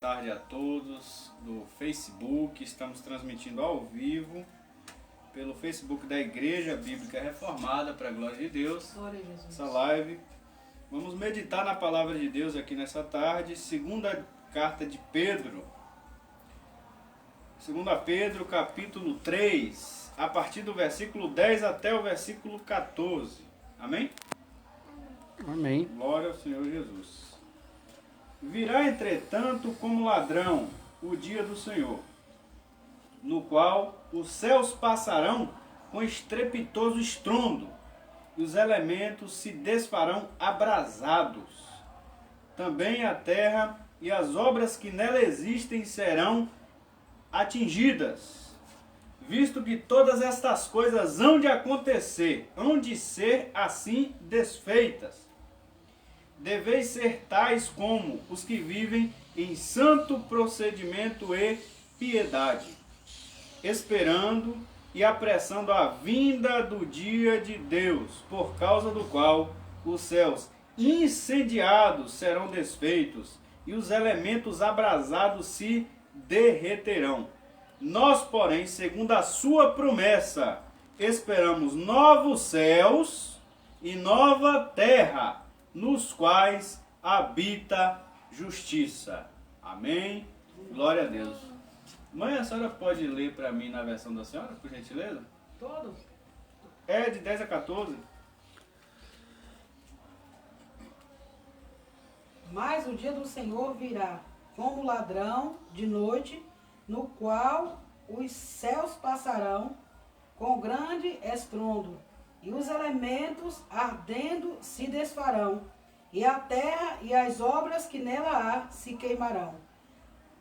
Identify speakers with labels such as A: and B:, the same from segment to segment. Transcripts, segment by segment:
A: tarde a todos do Facebook. Estamos transmitindo ao vivo pelo Facebook da Igreja Bíblica Reformada, para a glória de Deus.
B: Glória a Jesus.
A: Essa live. Vamos meditar na palavra de Deus aqui nessa tarde. Segunda carta de Pedro. 2 Pedro, capítulo 3, a partir do versículo 10 até o versículo 14. Amém?
C: Amém.
A: Glória ao Senhor Jesus. Virá, entretanto, como ladrão o dia do Senhor, no qual os céus passarão com estrepitoso estrondo, e os elementos se desfarão abrasados. Também a terra e as obras que nela existem serão atingidas, visto que todas estas coisas hão de acontecer, hão de ser assim desfeitas. Deveis ser tais como os que vivem em santo procedimento e piedade, esperando e apressando a vinda do dia de Deus, por causa do qual os céus incendiados serão desfeitos e os elementos abrasados se derreterão. Nós, porém, segundo a sua promessa, esperamos novos céus e nova terra, nos quais habita justiça. Amém? Glória a Deus. Mãe, a senhora pode ler para mim na versão da senhora, por gentileza?
B: Todos?
A: É de 10 a 14.
B: Mas o dia do Senhor virá como ladrão de noite, no qual os céus passarão com grande estrondo, e os elementos ardendo se desfarão, e a terra e as obras que nela há se queimarão.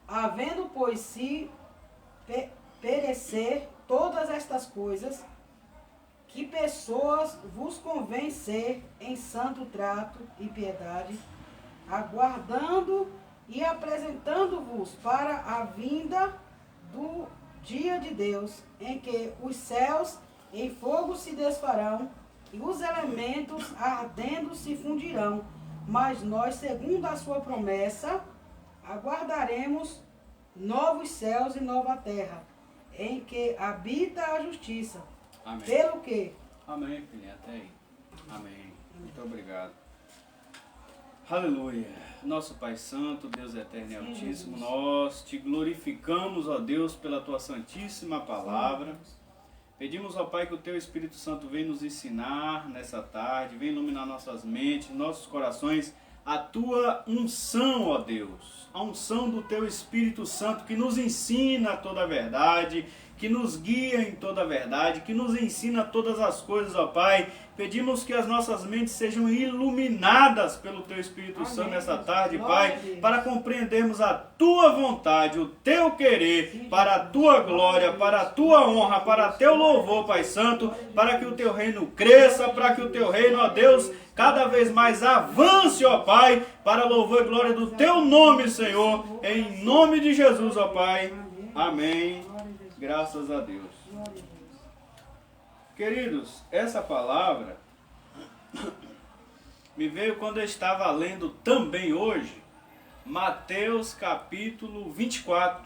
B: Havendo, pois, se perecer todas estas coisas, que pessoas vos convém ser em santo trato e piedade, aguardando e apresentando-vos para a vinda do dia de Deus, em que os céus em fogo se desfarão e os elementos ardendo se fundirão. Mas nós, segundo a sua promessa, aguardaremos novos céus e nova terra, em que habita a justiça.
A: Amém.
B: Pelo que?
A: Amém, filhinha, até aí. Amém. Muito obrigado. Aleluia. Nosso Pai Santo, Deus eterno e altíssimo, nós te glorificamos, ó Deus, pela tua santíssima palavra. Pedimos ao Pai que o teu Espírito Santo venha nos ensinar nessa tarde, venha iluminar nossas mentes, nossos corações, a tua unção, ó Deus, a unção do teu Espírito Santo que nos ensina toda a verdade, que nos guia em toda a verdade, que nos ensina todas as coisas, ó Pai. Pedimos que as nossas mentes sejam iluminadas pelo Teu Espírito Santo nessa tarde, Pai, para compreendermos a Tua vontade, o Teu querer, para a Tua glória, para a Tua honra, para Teu louvor, Pai Santo, para que o Teu reino cresça, para que o Teu reino, ó Deus, cada vez mais avance, ó Pai, para a louvor e glória do Teu nome, Senhor, em nome de Jesus, ó Pai. Amém. Graças a Deus. Queridos, essa palavra me veio quando eu estava lendo também hoje Mateus capítulo 24,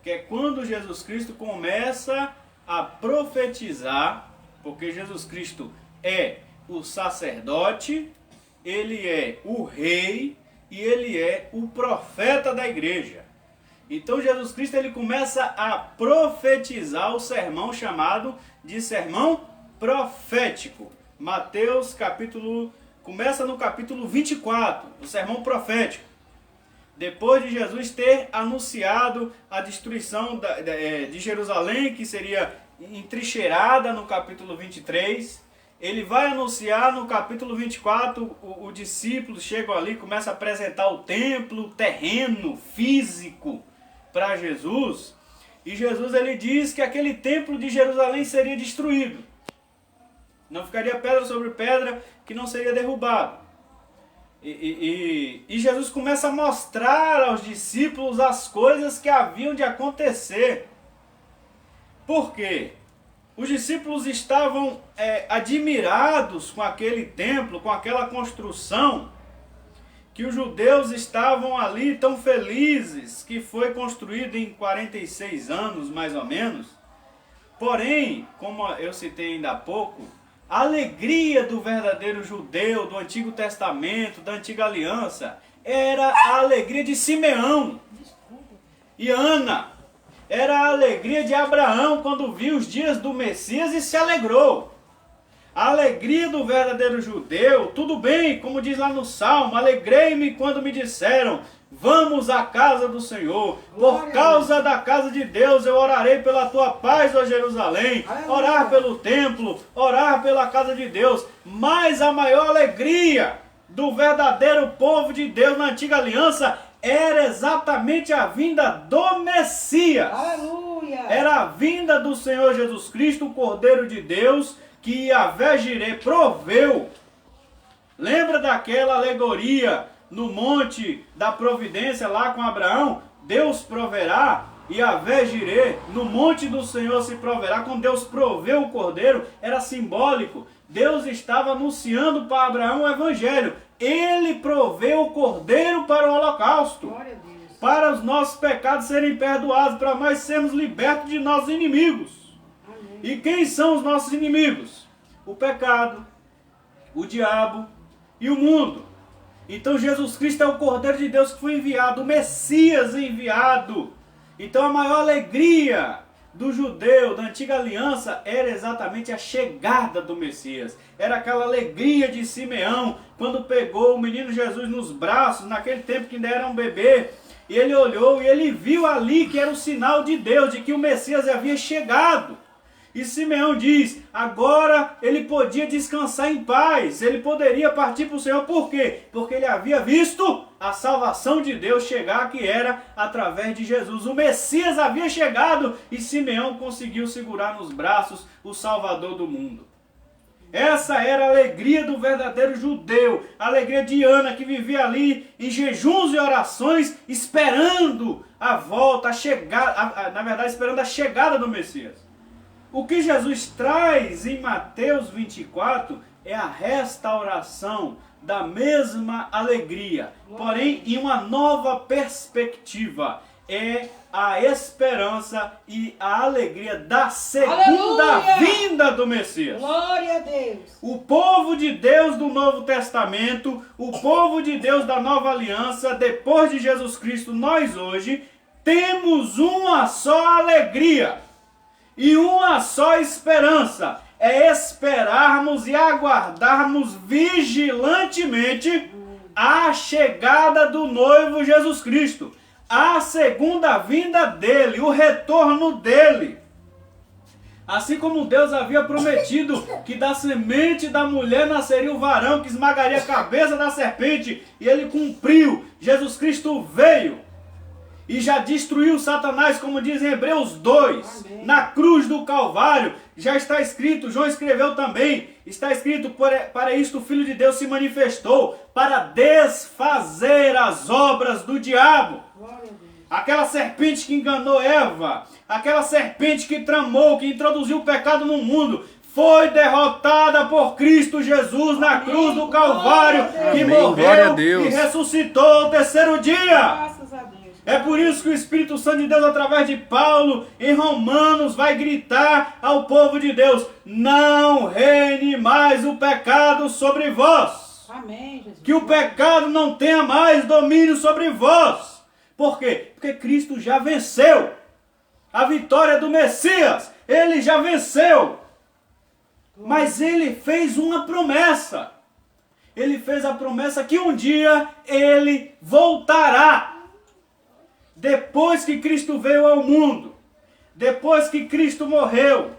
A: que é quando Jesus Cristo começa a profetizar, porque Jesus Cristo é o sacerdote, ele é o rei e ele é o profeta da igreja. Então Jesus Cristo ele começa a profetizar o sermão chamado de sermão profético. Mateus começa no capítulo 24, o sermão profético. Depois de Jesus ter anunciado a destruição de Jerusalém, que seria entrincheirada no capítulo 23, ele vai anunciar no capítulo 24, o discípulo chega ali, começa a apresentar o templo, o terreno físico para Jesus, e Jesus ele diz que aquele templo de Jerusalém seria destruído. Não ficaria pedra sobre pedra que não seria derrubado. E Jesus começa a mostrar aos discípulos as coisas que haviam de acontecer. Por quê? Os discípulos estavam admirados com aquele templo, com aquela construção, que os judeus estavam ali tão felizes, que foi construído em 46 anos, mais ou menos. Porém, como eu citei ainda há pouco, a alegria do verdadeiro judeu, do Antigo Testamento, da Antiga Aliança, era a alegria de Simeão e Ana. Era a alegria de Abraão quando viu os dias do Messias e se alegrou. A alegria do verdadeiro judeu, tudo bem, como diz lá no Salmo, alegrei-me quando me disseram, vamos à casa do Senhor. Por causa da casa de Deus eu orarei pela tua paz, ó Jerusalém. Orar pelo templo, orar pela casa de Deus. Mas a maior alegria do verdadeiro povo de Deus na antiga aliança era exatamente a vinda do Messias.
B: Aleluia!
A: Era a vinda do Senhor Jesus Cristo, o Cordeiro de Deus, que Yahvé Jireh proveu. Lembra daquela alegoria no monte da providência lá com Abraão? Deus proverá e Yahvé Jireh, no monte do Senhor se proverá. Quando Deus proveu o cordeiro, era simbólico. Deus estava anunciando para Abraão o evangelho. Ele proveu o cordeiro para o holocausto.
B: Glória a Deus.
A: Para os nossos pecados serem perdoados, para nós sermos libertos de nossos inimigos. E quem são os nossos inimigos? O pecado, o diabo e o mundo. Então Jesus Cristo é o Cordeiro de Deus que foi enviado, o Messias enviado. Então a maior alegria do judeu da antiga aliança era exatamente a chegada do Messias. Era aquela alegria de Simeão quando pegou o menino Jesus nos braços, naquele tempo que ainda era um bebê. E ele olhou e ele viu ali que era o sinal de Deus, de que o Messias havia chegado. E Simeão diz, agora ele podia descansar em paz, ele poderia partir para o Senhor. Por quê? Porque ele havia visto a salvação de Deus chegar, que era através de Jesus. O Messias havia chegado e Simeão conseguiu segurar nos braços o Salvador do mundo. Essa era a alegria do verdadeiro judeu, a alegria de Ana, que vivia ali em jejuns e orações, esperando a volta, a chegada, na verdade esperando a chegada do Messias. O que Jesus traz em Mateus 24 é a restauração da mesma alegria, porém em uma nova perspectiva. É a esperança e a alegria da segunda
B: Aleluia!
A: vinda do Messias.
B: Glória a Deus.
A: O povo de Deus do Novo Testamento, o povo de Deus da Nova Aliança, depois de Jesus Cristo, nós hoje temos uma só alegria. E uma só esperança, é esperarmos e aguardarmos vigilantemente a chegada do noivo Jesus Cristo, a segunda vinda dele, o retorno dele. Assim como Deus havia prometido que da semente da mulher nasceria o varão que esmagaria a cabeça da serpente, e ele cumpriu. Jesus Cristo veio e já destruiu Satanás, como diz em Hebreus 2,
B: Amém.
A: Na cruz do Calvário. Já está escrito, João escreveu também, está escrito, para isto o Filho de Deus se manifestou, para desfazer as obras do diabo.
B: Glória a Deus.
A: Aquela serpente que enganou Eva, aquela serpente que tramou, que introduziu o pecado no mundo, foi derrotada por Cristo Jesus na cruz do Calvário, que
C: Amém. Glória a
A: morreu
C: Deus.
A: e ressuscitou ao terceiro dia.
B: Graças a Deus.
A: É por isso que o Espírito Santo de Deus, através de Paulo, em Romanos, vai gritar ao povo de Deus: não reine mais o pecado sobre vós.
B: Amém, Jesus.
A: Que o pecado não tenha mais domínio sobre vós. Por quê? Porque Cristo já venceu. A vitória do Messias, ele já venceu. Mas ele fez uma promessa. Ele fez a promessa que um dia ele voltará. Depois que Cristo veio ao mundo, depois que Cristo morreu,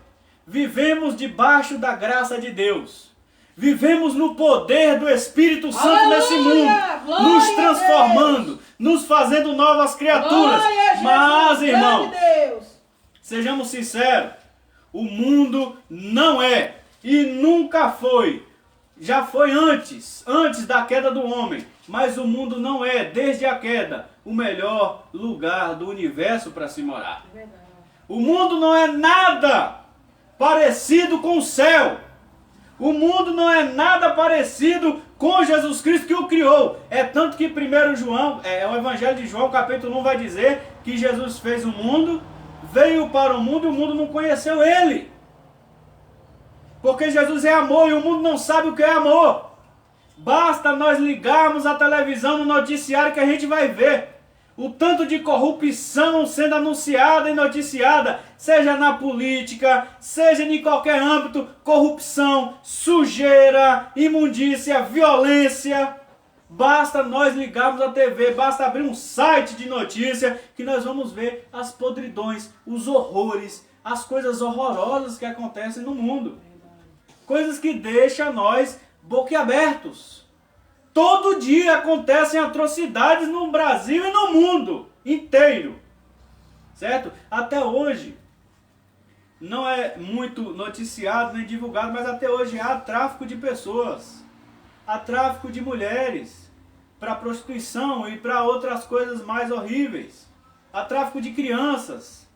A: vivemos debaixo da graça de Deus. Vivemos no poder do Espírito Santo
B: Aleluia!
A: nesse mundo,
B: Glória
A: nos
B: a
A: transformando, nos fazendo novas criaturas.
B: Glória a Jesus,
A: Mas, irmão,
B: grande Deus.
A: sejamos sinceros, o mundo não é e nunca foi. Já foi antes da queda do homem, mas o mundo não é, desde a queda, o melhor lugar do universo para se morar.
B: Verdade.
A: O mundo não é nada parecido com o céu. O mundo não é nada parecido com Jesus Cristo que o criou. É tanto que 1 João, o Evangelho de João, capítulo 1, vai dizer que Jesus fez o mundo, veio para o mundo e o mundo não conheceu ele. Porque Jesus é amor e o mundo não sabe o que é amor. Basta nós ligarmos a televisão no noticiário que a gente vai ver o tanto de corrupção sendo anunciada e noticiada, seja na política, seja em qualquer âmbito, corrupção, sujeira, imundícia, violência. Basta nós ligarmos a TV, basta abrir um site de notícia que nós vamos ver as podridões, os horrores, as coisas horrorosas que acontecem no mundo. Coisas que deixam nós boquiabertos. Todo dia acontecem atrocidades no Brasil e no mundo inteiro. Certo? Até hoje, não é muito noticiado nem divulgado, mas até hoje há tráfico de pessoas. Há tráfico de mulheres para prostituição e para outras coisas mais horríveis. Há tráfico de crianças.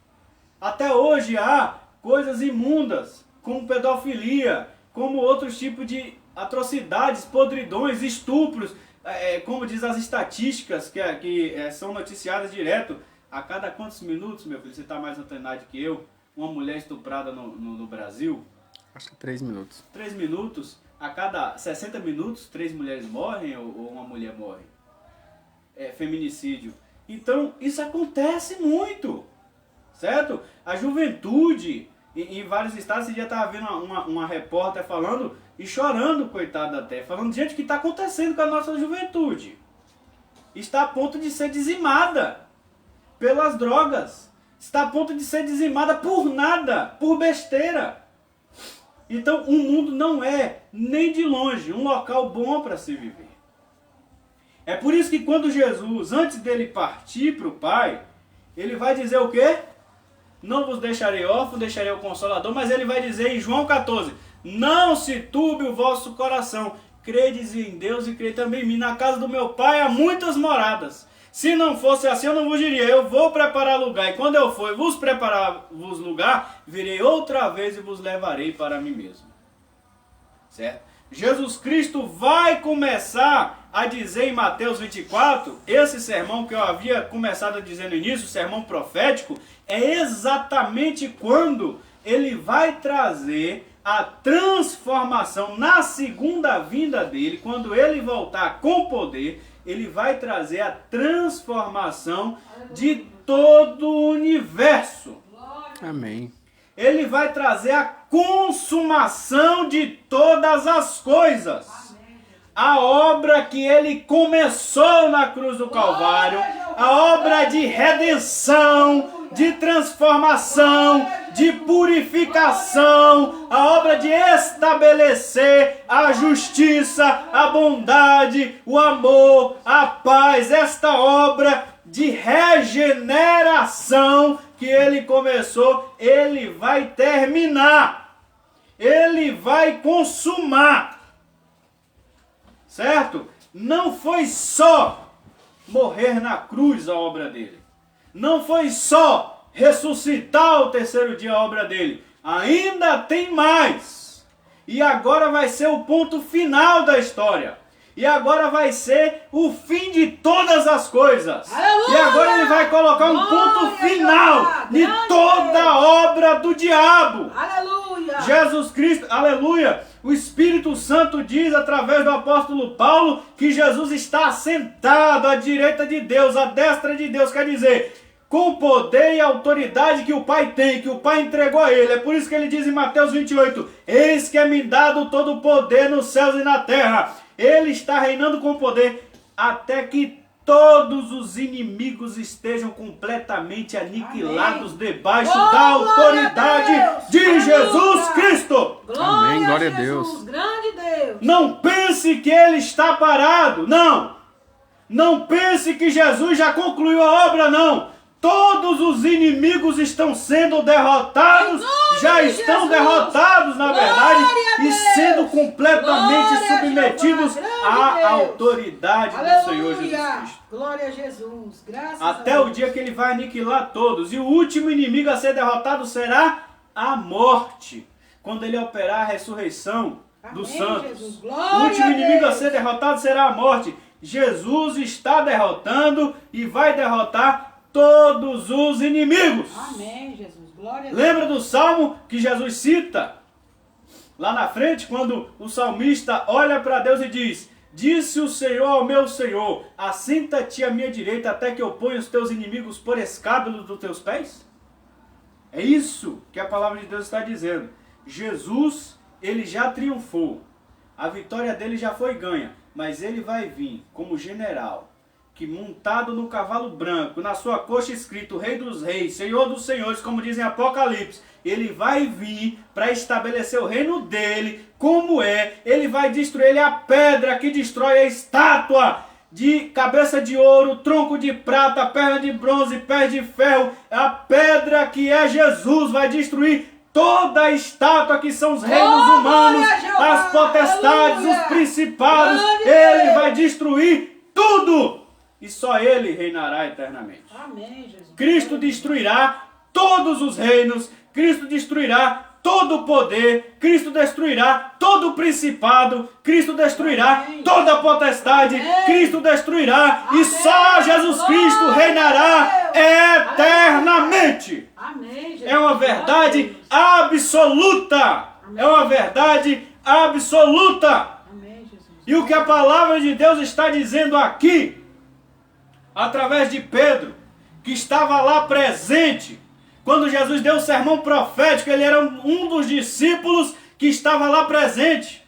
A: Até hoje há coisas imundas, como pedofilia, como outros tipos de atrocidades, podridões, estupros, como diz as estatísticas que são noticiadas direto. A cada quantos minutos, meu filho, você está mais antenado que eu, uma mulher estuprada no Brasil?
C: Acho que 3 minutos.
A: 3 minutos, a cada 60 minutos, 3 mulheres morrem ou uma mulher morre. É feminicídio. Então, isso acontece muito, certo? A juventude, em vários estados, esse dia estava vendo uma repórter falando e chorando, coitada até, falando, gente, o que está acontecendo com a nossa juventude? Está a ponto de ser dizimada pelas drogas. Está a ponto de ser dizimada por nada, por besteira. Então, o mundo não é, nem de longe, um local bom para se viver. É por isso que quando Jesus, antes dele partir para o Pai, ele vai dizer o quê? Não vos deixarei órfão, deixarei o Consolador, mas ele vai dizer em João 14, não se turbe o vosso coração, credes em Deus e crede também em mim. Na casa do meu Pai há muitas moradas. Se não fosse assim, eu não vos diria, eu vou preparar lugar, e quando eu for vos preparar vos lugar, virei outra vez e vos levarei para mim mesmo. Certo? Jesus Cristo vai começar a dizer em Mateus 24, esse sermão que eu havia começado a dizer no início, o sermão profético, é exatamente quando ele vai trazer a transformação na segunda vinda dele, quando ele voltar com poder, ele vai trazer a transformação de todo o universo.
C: Amém.
A: Ele vai trazer a consumação de todas as coisas. A obra que ele começou na cruz do Calvário, a obra de redenção, de transformação, de purificação, a obra de estabelecer a justiça, a bondade, o amor, a paz, esta obra de regeneração que ele começou, ele vai terminar, ele vai consumar, certo? Não foi só morrer na cruz a obra dele, não foi só ressuscitar ao terceiro dia a obra dele, ainda tem mais, e agora vai ser o ponto final da história. E agora vai ser o fim de todas as coisas. Aleluia! E agora ele vai colocar um ponto final de toda a obra do diabo.
B: Aleluia!
A: Jesus Cristo, aleluia! O Espírito Santo diz através do apóstolo Paulo que Jesus está sentado à direita de Deus, à destra de Deus, quer dizer, com poder e autoridade que o Pai tem, que o Pai entregou a ele. É por isso que ele diz em Mateus 28, eis que é me dado todo o poder nos céus e na terra. Ele está reinando com poder até que todos os inimigos estejam completamente aniquilados debaixo da autoridade de Jesus Cristo.
C: Amém, glória a Deus.
B: Grande Deus.
A: Não pense que ele está parado, não. Não pense que Jesus já concluiu a obra, não. Todos os inimigos estão sendo derrotados, já estão derrotados, na verdade, e sendo completamente submetidos à autoridade do Senhor Jesus Cristo.
B: Glória a Jesus, graças
A: até
B: a
A: o
B: Deus.
A: dia que ele vai aniquilar todos. E o último inimigo a ser derrotado será a morte. Quando ele operar a ressurreição dos
B: Amém,
A: santos.
B: Jesus.
A: O
B: Glória
A: último
B: a
A: inimigo a
B: Deus.
A: ser derrotado será a morte. Jesus está derrotando e vai derrotar todos os inimigos.
B: Amém, Jesus. Glória a Deus.
A: Lembra do salmo que Jesus cita lá na frente, quando o salmista olha para Deus e diz: disse o Senhor ao meu Senhor, assenta-te à minha direita até que eu ponha os teus inimigos por escábulos dos teus pés? É isso que a palavra de Deus está dizendo. Jesus, ele já triunfou. A vitória dele já foi ganha. Mas ele vai vir como general, que montado no cavalo branco, na sua coxa escrito Rei dos Reis, Senhor dos Senhores, como dizem Apocalipse. Ele vai vir para estabelecer o reino dele, como é. Ele vai destruir, ele é a pedra que destrói a estátua de cabeça de ouro, tronco de prata, perna de bronze, pés de ferro. A pedra que é Jesus vai destruir toda a estátua que são os reinos humanos, as potestades, os principados. Ele vai destruir tudo. E só ele reinará eternamente.
B: Amém, Jesus.
A: Cristo destruirá todos os reinos. Cristo destruirá todo o poder. Cristo destruirá todo o principado. Cristo destruirá toda a potestade. Cristo destruirá. E só Jesus Cristo reinará eternamente.
B: Amém, Jesus.
A: É uma verdade absoluta. É uma verdade absoluta.
B: Amém, Jesus.
A: E o que a palavra de Deus está dizendo aqui, através de Pedro, que estava lá presente, quando Jesus deu o sermão profético, ele era um dos discípulos que estava lá presente.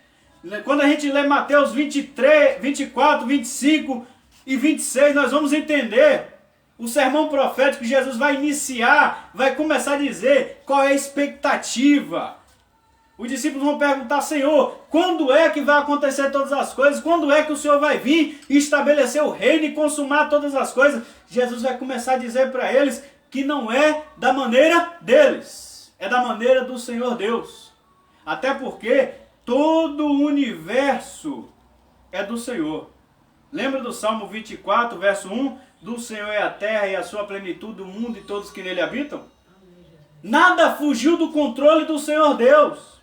A: Quando a gente lê Mateus 23, 24, 25 e 26, nós vamos entender o sermão profético que Jesus vai iniciar, vai começar a dizer qual é a expectativa. Os discípulos vão perguntar: Senhor, quando é que vai acontecer todas as coisas? Quando é que o Senhor vai vir e estabelecer o reino e consumar todas as coisas? Jesus vai começar a dizer para eles que não é da maneira deles, é da maneira do Senhor Deus. Até porque todo o universo é do Senhor. Lembra do Salmo 24, verso 1? Do Senhor é a terra e a sua plenitude, o mundo e todos que nele habitam. Nada fugiu do controle do Senhor Deus.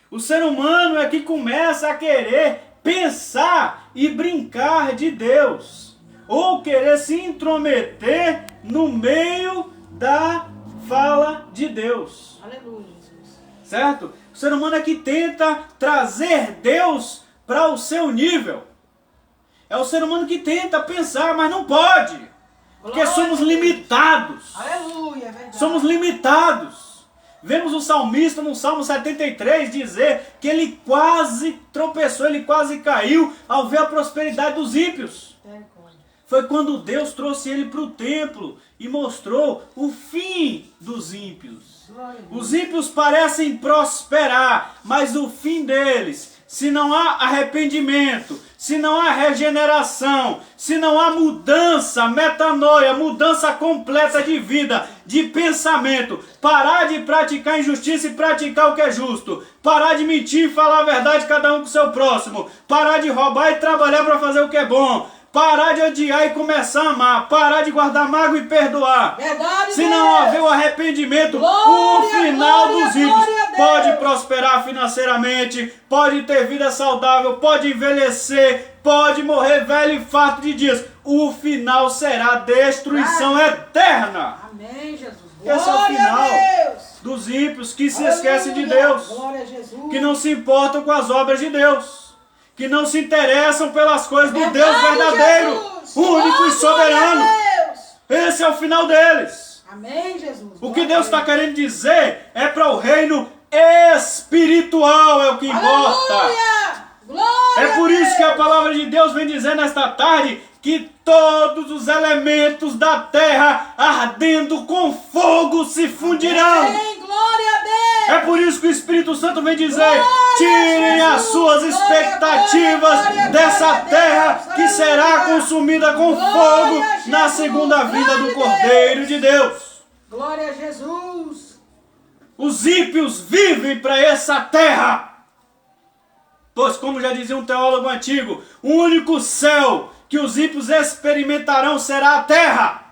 A: O ser humano é que começa a querer pensar e brincar de Deus, ou querer se intrometer no meio da fala de Deus.
B: Aleluia, Jesus.
A: Certo? O ser humano é que tenta trazer Deus para o seu nível. É o ser humano que tenta pensar, mas não pode. Porque somos limitados.
B: Aleluia, é verdade.
A: Somos limitados. Vemos o salmista no Salmo 73 dizer que ele quase tropeçou, ele quase caiu ao ver a prosperidade dos ímpios. Foi quando Deus trouxe ele para o templo e mostrou o fim dos ímpios. Os ímpios parecem prosperar, mas o fim deles, se não há arrependimento, se não há regeneração, se não há mudança, metanoia, mudança completa de vida, de pensamento, parar de praticar injustiça e praticar o que é justo, parar de mentir e falar a verdade cada um com o seu próximo, parar de roubar e trabalhar para fazer o que é bom, parar de odiar e começar a amar, parar de guardar mágoa e perdoar.
B: Verdade,
A: Se não houver o arrependimento, o final dos ímpios pode prosperar financeiramente, pode ter vida saudável, pode envelhecer, pode morrer velho e farto de dias. O final será destruição eterna.
B: Amém, Jesus.
A: Esse é o final dos ímpios que se esquecem de Deus,
B: Glória a Jesus.
A: que não se importam com as obras de Deus, que não se interessam pelas coisas do Deus verdadeiro,
B: Jesus.
A: único e soberano.
B: Deus.
A: Esse é o final deles.
B: Amém, Jesus.
A: O que Deus está querendo dizer é para o reino espiritual, é o que importa.
B: Aleluia. Glória
A: É por isso que a palavra de Deus vem dizer nesta tarde que todos os elementos da terra ardendo com fogo se fundirão.
B: Amém. Glória a Deus.
A: É por isso que o Espírito Santo vem dizer: tirem as suas expectativas dessa terra que será consumida com fogo na segunda vinda do Cordeiro de Deus.
B: Glória a Jesus.
A: Os ímpios vivem para essa terra. Pois, como já dizia um teólogo antigo, o único céu que os ímpios experimentarão será a terra.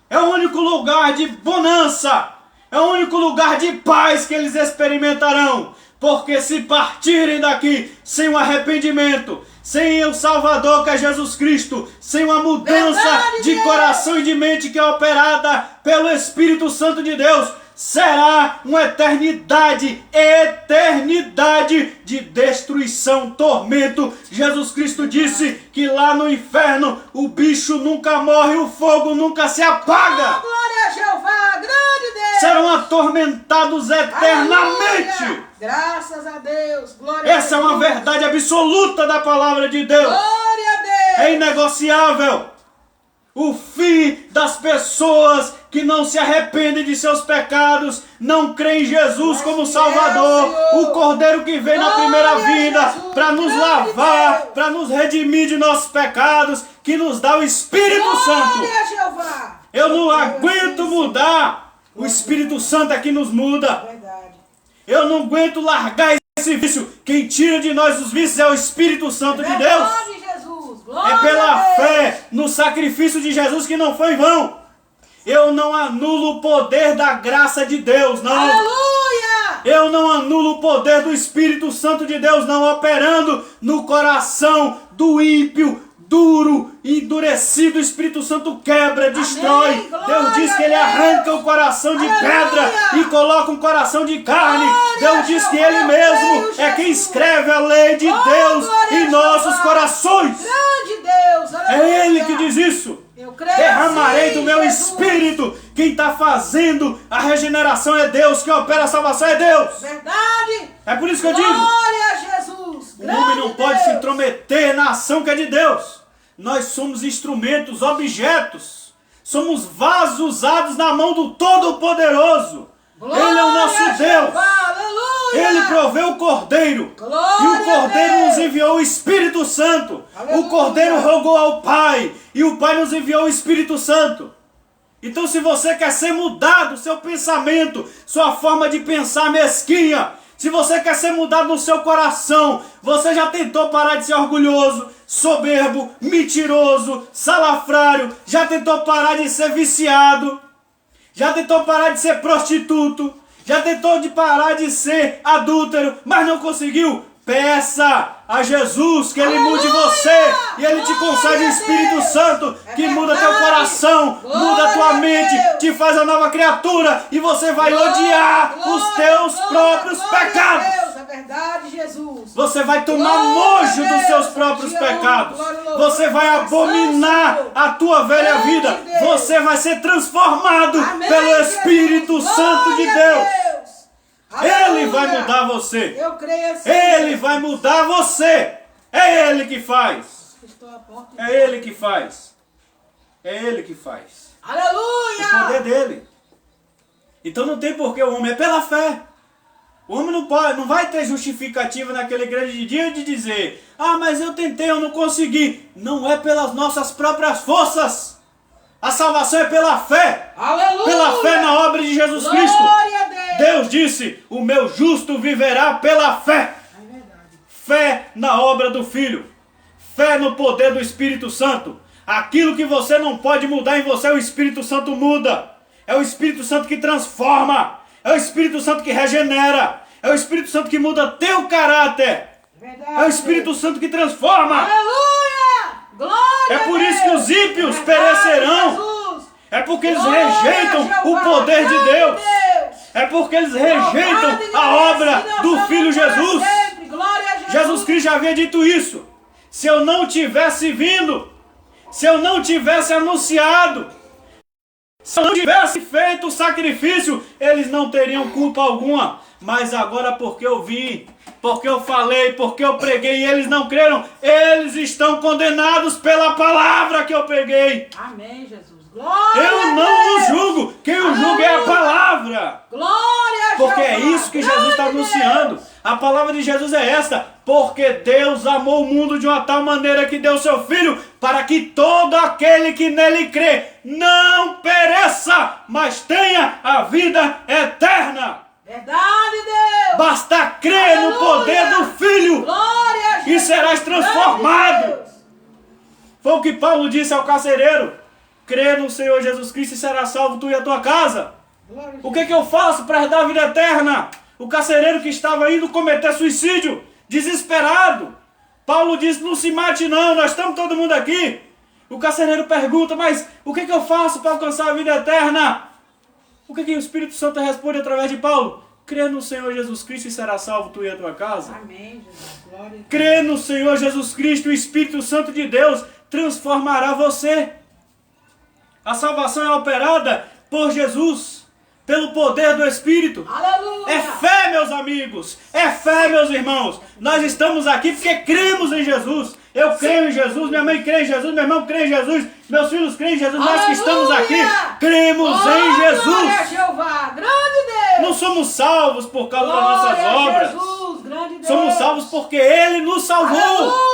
A: É o único lugar de bonança. É o único lugar de paz que eles experimentarão. Porque se partirem daqui sem um arrependimento, sem o Salvador que é Jesus Cristo, sem uma mudança de coração e de mente que é operada pelo Espírito Santo de Deus, será uma eternidade de destruição, tormento. Jesus Cristo disse que lá no inferno o bicho nunca morre, o fogo nunca se apaga.
B: Oh, glória a Jeová, grande Deus.
A: Serão atormentados eternamente.
B: Aleluia. Graças a Deus. Glória
A: Essa
B: a
A: é uma
B: Deus.
A: verdade absoluta da palavra de Deus.
B: Glória a Deus.
A: É inegociável. O fim das pessoas que não se arrependem de seus pecados, não creem em Jesus como Salvador, o Cordeiro que veio na primeira vida para nos lavar, para nos redimir de nossos pecados, que nos dá o Espírito Santo.
B: Glória a Jeová.
A: Eu não aguento mudar. O Espírito Santo é que nos muda.
B: Verdade.
A: Eu não aguento largar esse vício. Quem tira de nós os vícios é o Espírito Santo de Deus.
B: Jesus.
A: É pela fé no sacrifício de Jesus que não foi em vão. Eu não anulo o poder da graça de Deus, não.
B: Aleluia!
A: Eu não anulo o poder do Espírito Santo de Deus, não, operando no coração do ímpio, duro e endurecido. O Espírito Santo quebra, destrói. Deus diz que Ele arranca o coração de pedra e coloca um coração de carne. Deus diz que Ele mesmo é quem escreve a lei de Deus em nossos corações.
B: Grande Deus!
A: É Ele que diz isso.
B: Eu creio
A: Derramarei
B: assim,
A: do meu
B: Jesus.
A: Espírito. Quem está fazendo a regeneração é Deus. Quem opera a salvação é Deus.
B: Verdade!
A: É por isso que eu digo:
B: Glória a Jesus!
A: o homem não
B: Grande
A: pode
B: Deus.
A: se intrometer na ação que é de Deus. Nós somos instrumentos, objetos. Somos vasos usados na mão do Todo-Poderoso. Ele é o nosso
B: Glória a
A: Deus.
B: Jeová, aleluia!
A: Ele proveu o Cordeiro.
B: Glória
A: E o Cordeiro
B: a Deus.
A: nos enviou o Espírito Santo.
B: Aleluia.
A: O Cordeiro rogou ao Pai. E o Pai nos enviou o Espírito Santo. Então, se você quer ser mudado, seu pensamento, sua forma de pensar mesquinha, se você quer ser mudado no seu coração, você já tentou parar de ser orgulhoso, soberbo, mentiroso, salafrário, já tentou parar de ser viciado, já tentou parar de ser prostituto, já tentou parar de ser adúltero, mas não conseguiu? Peça a Jesus que Ele mude você e Ele te concede o Espírito Santo que muda teu coração, muda a tua mente, te faz a nova criatura e você vai odiar os teus próprios pecados.
B: É verdade, Jesus.
A: Você vai tomar nojo dos seus próprios pecados. Você vai abominar a tua velha vida. Você vai ser transformado pelo Espírito Santo de Deus. Ele vai mudar você.
B: Eu creio assim.
A: Ele vai mudar você. É Ele que faz.
B: Estou à porta.
A: É Ele que faz. É Ele que faz. O
B: Aleluia!
A: poder dele. Então não tem porquê o homem, é pela fé. O homem não vai ter justificativa naquele grande dia de dizer: ah, mas eu tentei, eu não consegui. Não é pelas nossas próprias forças. A salvação é pela fé.
B: Aleluia!
A: Pela fé na obra de Jesus Cristo.
B: Glória a Deus!
A: Deus disse: o meu justo viverá pela fé.
B: É verdade.
A: Fé na obra do Filho. Fé no poder do Espírito Santo. Aquilo que você não pode mudar em você, o Espírito Santo muda. É o Espírito Santo que transforma. É o Espírito Santo que regenera. É o Espírito Santo que muda teu caráter.
B: Verdade.
A: É o Espírito Santo que transforma.
B: Aleluia! Glória
A: É por
B: a
A: isso que
B: Deus.
A: os ímpios
B: Verdade,
A: perecerão.
B: Jesus.
A: É porque eles
B: Glória
A: rejeitam
B: a Jeová,
A: o poder de
B: grande
A: Deus.
B: Deus.
A: É porque eles rejeitam a obra do Filho Jesus. Jesus Cristo já havia dito isso. Se eu não tivesse vindo, se eu não tivesse anunciado, se eu não tivesse feito o sacrifício, eles não teriam culpa alguma. Mas agora, porque eu vim, porque eu falei, porque eu preguei e eles não creram, eles estão condenados pela palavra que eu preguei.
B: Amém, Jesus. Glória
A: Eu
B: a
A: não
B: Deus.
A: os julgo, quem o julga é a palavra.
B: Glória a
A: Porque é
B: Jeová.
A: isso que Jesus está
B: Grande
A: anunciando.
B: Deus.
A: A palavra de Jesus é esta: porque Deus amou o mundo de uma tal maneira que deu seu Filho, para que todo aquele que nele crê não pereça, mas tenha a vida eterna.
B: Verdade, Deus.
A: Basta crer no poder do Filho
B: Glória a
A: e
B: Jesus.
A: serás transformado.
B: Grande Deus.
A: Foi o que Paulo disse ao carcereiro: crê no Senhor Jesus Cristo e será salvo tu e a tua casa.
B: Glória a
A: O que eu faço para herdar a vida eterna? O carcereiro que estava indo cometer suicídio, desesperado. Paulo disse, não se mate não, nós estamos todo mundo aqui. O carcereiro pergunta, mas o que eu faço para alcançar a vida eterna? O que o Espírito Santo responde através de Paulo? Crê no Senhor Jesus Cristo e será salvo tu e a tua casa.
B: Amém, Jesus. Glória a Deus.
A: Crê no Senhor Jesus Cristo, o Espírito Santo de Deus transformará você. A salvação é operada por Jesus, pelo poder do Espírito.
B: Aleluia.
A: É fé, meus amigos. É fé, meus irmãos. Nós estamos aqui porque cremos em Jesus. Eu creio em Jesus, minha mãe crê em Jesus, meu irmão crê em Jesus, meus filhos creem em Jesus. Nós que estamos aqui, cremos em Jesus.
B: Glória a Jeová, grande Deus.
A: Não somos salvos por causa das
B: Glória
A: nossas
B: a
A: obras.
B: Jesus, grande Deus.
A: Somos salvos porque Ele nos salvou.
B: Aleluia.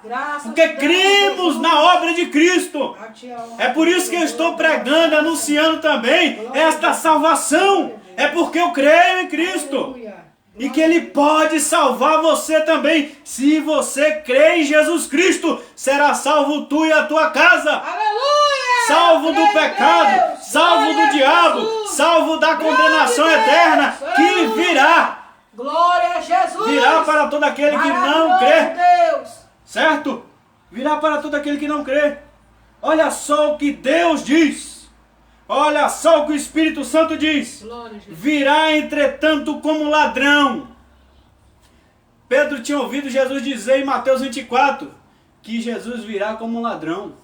B: Graças
A: Porque
B: a Deus,
A: cremos
B: Jesus.
A: na obra de Cristo.
B: A ti a honra,
A: É por isso que eu estou pregando, anunciando também esta salvação. É porque eu creio em Cristo.
B: Aleluia.
A: E que Ele pode salvar você também. Se você crê em Jesus Cristo, será salvo tu e a tua casa.
B: Aleluia.
A: Salvo do
B: Glória a
A: pecado,
B: Deus.
A: salvo
B: Glória a
A: do diabo,
B: Jesus.
A: salvo da condenação
B: Glória a
A: eterna
B: Deus.
A: que
B: Aleluia.
A: virá.
B: Glória a Jesus.
A: Virá para todo aquele que não
B: Maravilhoso
A: crê.
B: Deus.
A: Certo? Virá para todo aquele que não crê. Olha só o que Deus diz. Olha só o que o Espírito Santo diz.
B: Glória a Jesus.
A: Virá, entretanto, como ladrão. Pedro tinha ouvido Jesus dizer em Mateus 24 que Jesus virá como um ladrão.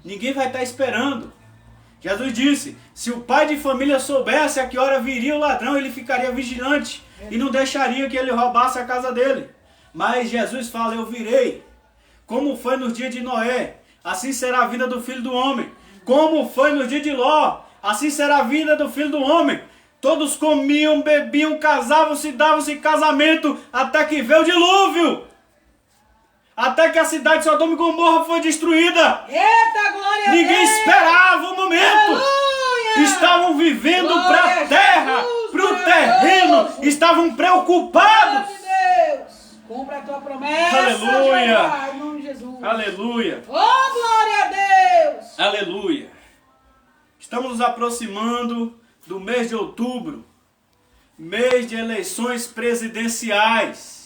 A: Ninguém vai estar esperando. Jesus disse, se o pai de família soubesse a que hora viria o ladrão, ele ficaria vigilante e não deixaria que ele roubasse a casa dele. Mas Jesus fala, eu virei. Como foi nos dias de Noé, assim será a vida do Filho do Homem. Como foi nos dias de Ló, assim será a vida do Filho do Homem. Todos comiam, bebiam, casavam-se, davam-se em casamento, até que veio o dilúvio. Até que a cidade de Sodoma e Gomorra foi destruída.
B: Eita, glória a Deus.
A: Ninguém esperava o momento.
B: Aleluia.
A: Estavam vivendo
B: Glória
A: para
B: a
A: a terra,
B: Jesus,
A: para o
B: glória a
A: terreno.
B: Deus.
A: Estavam preocupados.
B: Glória a Deus. Cumpra a tua promessa,
A: Aleluia.
B: Jeová, em nome de Jesus.
A: Aleluia.
B: Oh, glória a Deus.
A: Aleluia. Estamos nos aproximando do mês de outubro, mês de eleições presidenciais.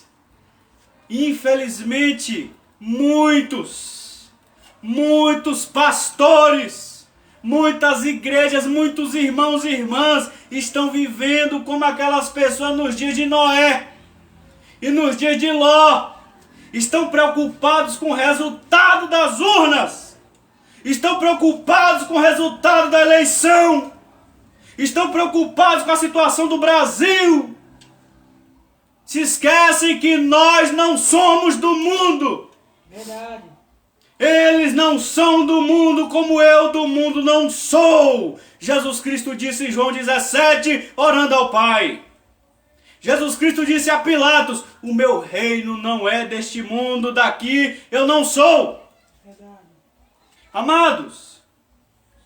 A: Infelizmente, muitos pastores, muitas igrejas, muitos irmãos e irmãs estão vivendo como aquelas pessoas nos dias de Noé e nos dias de Ló. Estão preocupados com o resultado das urnas. Estão preocupados com o resultado da eleição. Estão preocupados com a situação do Brasil. Se esquecem que nós não somos do mundo.
B: Verdade.
A: Eles não são do mundo como eu do mundo não sou. Jesus Cristo disse em João 17, orando ao Pai. Jesus Cristo disse a Pilatos, o meu reino não é deste mundo, daqui eu não sou.
B: Verdade.
A: Amados,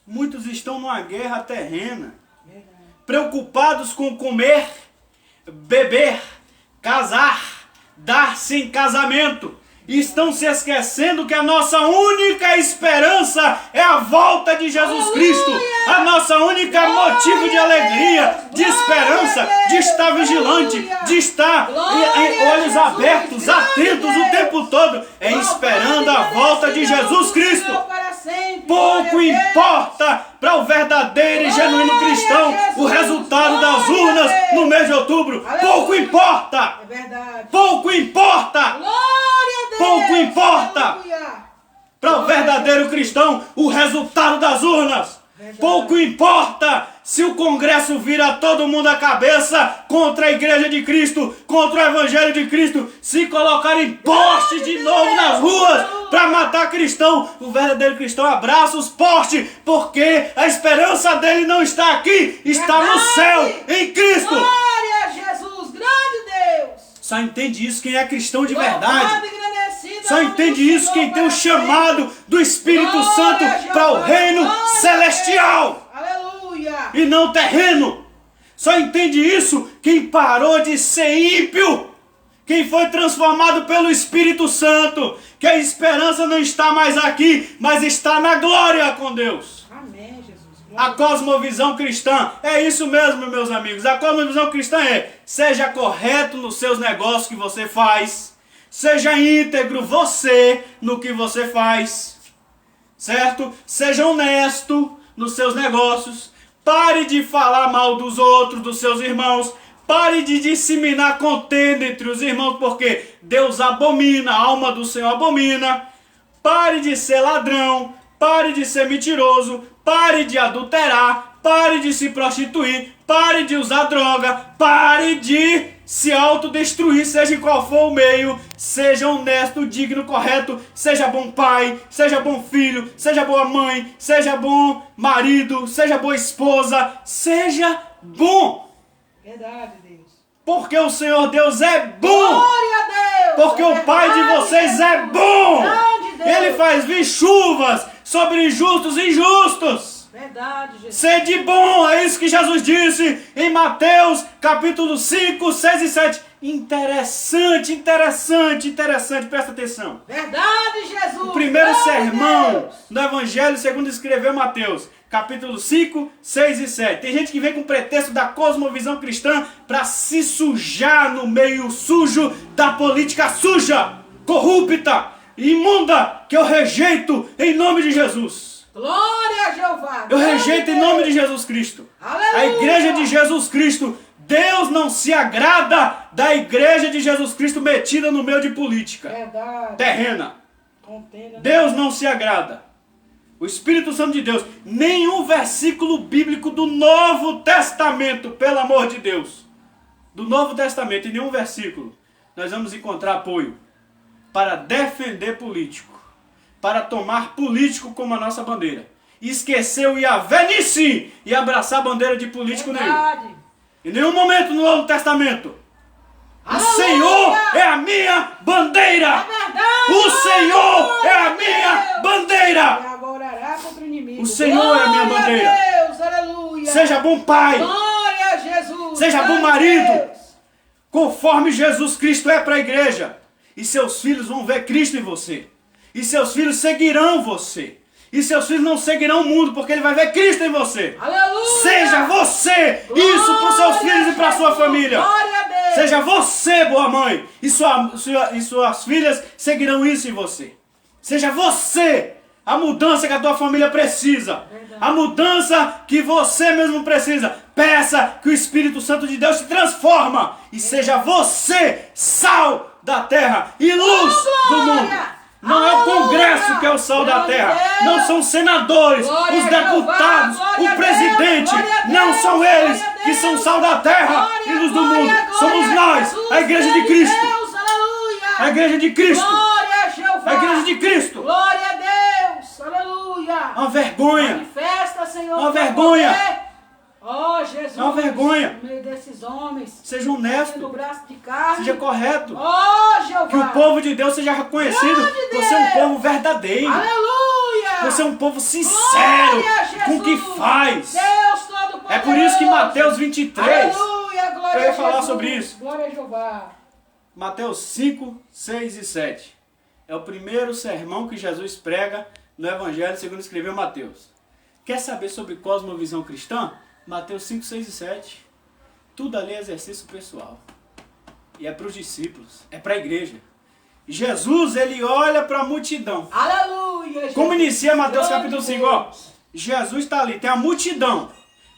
A: muitos estão numa guerra terrena,
B: Verdade.
A: preocupados com comer, beber, casar, dar-se em casamento. E estão se esquecendo que a nossa única esperança é a volta de Jesus Cristo. A nossa única motivo de alegria, de esperança, de estar vigilante, de estar em olhos abertos, atentos o tempo todo, é esperando a volta de Jesus Cristo. Pouco importa para o verdadeiro e genuíno cristão o resultado das urnas no mês de outubro. Pouco importa.
B: É verdade.
A: Pouco importa.
B: Glória a Deus.
A: Pouco importa.
B: Aleluia.
A: Para o verdadeiro cristão o resultado das urnas. Pouco importa se o Congresso vira todo mundo a cabeça contra a Igreja de Cristo, contra o Evangelho de Cristo, se colocarem postes de novo nas ruas para matar cristão. O verdadeiro cristão abraça os postes, porque a esperança dele não está aqui, está no céu, em Cristo.
B: Glória a Jesus, grande Deus.
A: Só entende isso quem é cristão de
B: Louvado
A: verdade.
B: e engrandecido
A: Só
B: é o nome
A: entende
B: do
A: isso
B: Senhor
A: quem tem o
B: para
A: chamado do Espírito
B: Glória
A: Santo
B: a
A: para o
B: Jeová.
A: reino
B: Glória a
A: celestial
B: Deus. Aleluia.
A: e não terreno. Só entende isso quem parou de ser ímpio, quem foi transformado pelo Espírito Santo, que a esperança não está mais aqui, mas está na glória com Deus.
B: Amém, Jesus.
A: A cosmovisão cristã é isso mesmo, meus amigos. A cosmovisão cristã é: seja correto nos seus negócios que você faz, seja íntegro você no que você faz, certo? Seja honesto nos seus negócios. Pare de falar mal dos outros, dos seus irmãos. Pare de disseminar contenda entre os irmãos, porque Deus abomina, a alma do Senhor abomina. Pare de ser ladrão, pare de ser mentiroso, pare de adulterar, pare de se prostituir, pare de usar droga, pare de se autodestruir, seja em qual for o meio. Seja honesto, digno, correto, seja bom pai, seja bom filho, seja boa mãe, seja bom marido, seja boa esposa, seja bom.
B: Verdade, Deus.
A: Porque o Senhor Deus é bom.
B: Glória a Deus.
A: Porque o Pai de vocês é bom.
B: Grande Deus.
A: Ele faz vir chuvas sobre justos e injustos.
B: Verdade, Jesus.
A: Sede bom, é isso que Jesus disse em Mateus capítulo 5, 6 e 7. Interessante, presta atenção.
B: Verdade, Jesus.
A: O primeiro
B: Glória a
A: sermão
B: Deus.
A: do Evangelho segundo escreveu Mateus, capítulo 5, 6 e 7. Tem gente que vem com o pretexto da cosmovisão cristã para se sujar no meio sujo da política suja, corrupta, imunda, que eu rejeito em nome de Jesus.
B: Glória a Jeová.
A: Eu rejeito em nome de Jesus Cristo.
B: Aleluia.
A: A igreja de Jesus Cristo, Deus não se agrada da igreja de Jesus Cristo metida no meio de política
B: Verdade.
A: terrena.
B: Contenda.
A: Deus não se agrada. O Espírito Santo de Deus, nenhum versículo bíblico do Novo Testamento, pelo amor de Deus, do Novo Testamento, em nenhum versículo, nós vamos encontrar apoio para defender político, para tomar político como a nossa bandeira. Esquecer o Yahvé Nissi e abraçar a bandeira de político nenhum.
B: Verdade.
A: Em nenhum momento no Novo Testamento. O
B: Aleluia.
A: Senhor é a minha bandeira.
B: É verdade.
A: O Senhor é a minha bandeira.
B: E agora orará contra o inimigo.
A: O Senhor é a minha
B: Glória
A: bandeira.
B: a Deus, aleluia.
A: Seja bom pai,
B: Glória a Jesus.
A: seja bom
B: Glória a
A: marido,
B: Deus.
A: conforme Jesus Cristo é para a igreja. E seus filhos vão ver Cristo em você. E seus filhos seguirão você. E seus filhos não seguirão o mundo, porque ele vai ver Cristo em você.
B: Aleluia.
A: Seja você isso para os seus filhos e para a sua família.
B: Glória a Deus.
A: Seja você, boa mãe, e suas filhas seguirão isso em você. Seja você a mudança que a tua família precisa.
B: Verdade.
A: A mudança que você mesmo precisa. Peça que o Espírito Santo de Deus te transforma. E seja você sal da terra e luz do mundo. Não é o Congresso que é o sal da terra. Não são senadores, os deputados, o presidente. Não são eles que são sal da terra e luz do mundo. Somos nós, a igreja de Cristo. A igreja de Cristo.
B: Glória a Jeová.
A: A igreja de Cristo.
B: Glória a Deus. Aleluia.
A: Uma vergonha.
B: Manifesta, Senhor.
A: Uma
B: teu
A: vergonha.
B: poder. Ó, Jesus.
A: É uma vergonha.
B: No meio desses homens.
A: Seja
B: No
A: honesto.
B: braço de carne.
A: Seja correto.
B: Ó, Jeová.
A: Que o povo de Deus seja reconhecido
B: Grande
A: por ser um
B: Deus.
A: povo verdadeiro.
B: Aleluia.
A: Por ser um povo sincero
B: Glória a Jesus.
A: com o que faz.
B: Deus Todo-Poderoso.
A: É por isso que Mateus 23,
B: Aleluia, glória
A: eu ia
B: a
A: falar
B: Jesus.
A: sobre isso.
B: Glória a Jeová.
A: Mateus 5, 6 e 7. É o primeiro sermão que Jesus prega no Evangelho segundo escreveu Mateus. Quer saber sobre cosmovisão cristã? Mateus 5, 6 e 7. Tudo ali é exercício pessoal. E é para os discípulos, é para a igreja. Jesus, ele olha para a multidão.
B: Aleluia, Jesus.
A: Como inicia Mateus
B: Glória
A: capítulo
B: a
A: 5, ó.
B: Deus.
A: Jesus está ali, tem a multidão.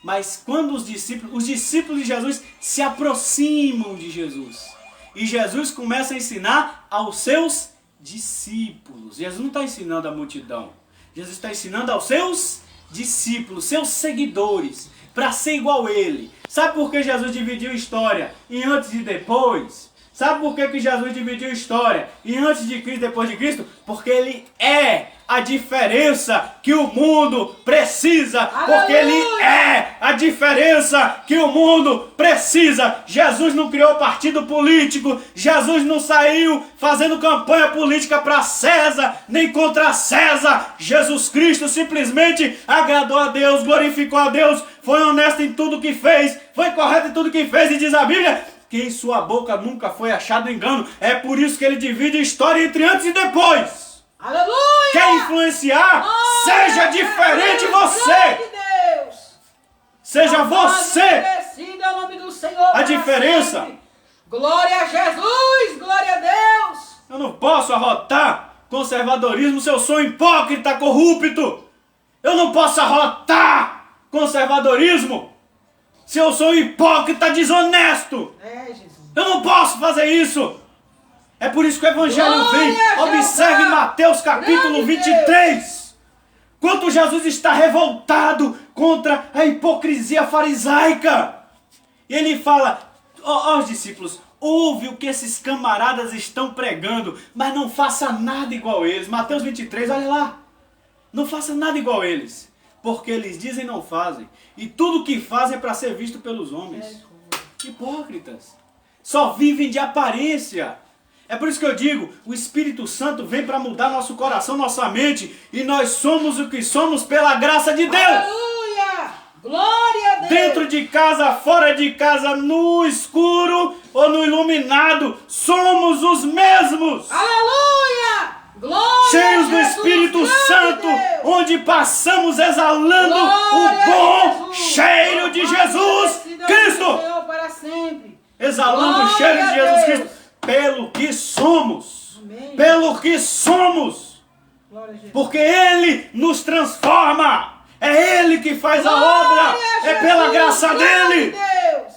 A: Mas quando os discípulos de Jesus se aproximam de Jesus. E Jesus começa a ensinar aos seus discípulos. Jesus não está ensinando a multidão. Jesus está ensinando aos seus discípulos, seus seguidores, para ser igual a ele. Sabe por que Jesus dividiu história em antes e depois? Sabe por que Jesus dividiu história em antes de Cristo e depois de Cristo? Porque ele é a diferença que o mundo precisa.
B: Aleluia!
A: Porque ele é a diferença que o mundo precisa. Jesus não criou partido político. Jesus não saiu fazendo campanha política para César, nem contra César. Jesus Cristo simplesmente agradou a Deus, glorificou a Deus, foi honesto em tudo que fez, foi correto em tudo que fez. E diz a Bíblia que em sua boca nunca foi achado engano. É por isso que ele divide a história entre antes e depois.
B: Aleluia.
A: Quer influenciar?
B: Glória
A: Seja
B: a
A: diferente
B: Deus,
A: você.
B: glória a Deus.
A: Seja
B: Louvado
A: você
B: e agradecido é o nome do Senhor para
A: diferença.
B: sempre. Glória a Jesus, glória a Deus.
A: Eu não posso arrotar conservadorismo se eu sou hipócrita, corrupto. Eu não posso arrotar conservadorismo se eu sou hipócrita, desonesto.
B: Jesus.
A: Eu não posso fazer isso. É por isso que o Evangelho
B: Glória
A: vem.
B: a
A: Observe
B: Jesus.
A: Mateus capítulo
B: Grande
A: 23. Quanto Jesus está revoltado contra a hipocrisia farisaica. E ele fala aos discípulos: ouve o que esses camaradas estão pregando, mas não faça nada igual a eles. Mateus 23, olha lá. Não faça nada igual a eles. Porque eles dizem e não fazem. E tudo que fazem é para ser visto pelos homens. Hipócritas. Só vivem de aparência. É por isso que eu digo, o Espírito Santo vem para mudar nosso coração, nossa mente. E nós somos o que somos pela graça de Deus.
B: Aleluia! Glória a Deus!
A: Dentro de casa, fora de casa, no escuro ou no iluminado, somos os mesmos.
B: Aleluia! Glória
A: Cheios
B: a
A: do
B: Jesus,
A: Espírito
B: glória a
A: Santo,
B: Deus!
A: onde passamos exalando
B: Glória
A: o bom
B: a Jesus!
A: cheiro de
B: Louvado
A: Jesus
B: e agradecido é o
A: Cristo.
B: Senhor para sempre.
A: Exalando o
B: Glória
A: cheiro de
B: a
A: Jesus
B: Deus!
A: Cristo, pelo que somos.
B: Amém.
A: Pelo que somos.
B: Glória a Jesus.
A: Porque Ele nos transforma. É Ele que faz a
B: Glória
A: obra.
B: a
A: É pela
B: Jesus,
A: graça
B: glória
A: dele.
B: a Deus.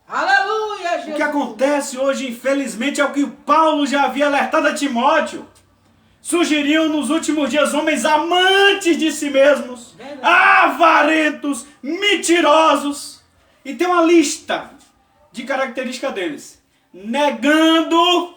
B: Aleluia, Jesus.
A: O que acontece hoje, infelizmente, é o que Paulo já havia alertado a Timóteo. Surgiriam nos últimos dias homens amantes de si mesmos,
B: Verdade.
A: avarentos, mentirosos. E tem uma lista de características deles. Negando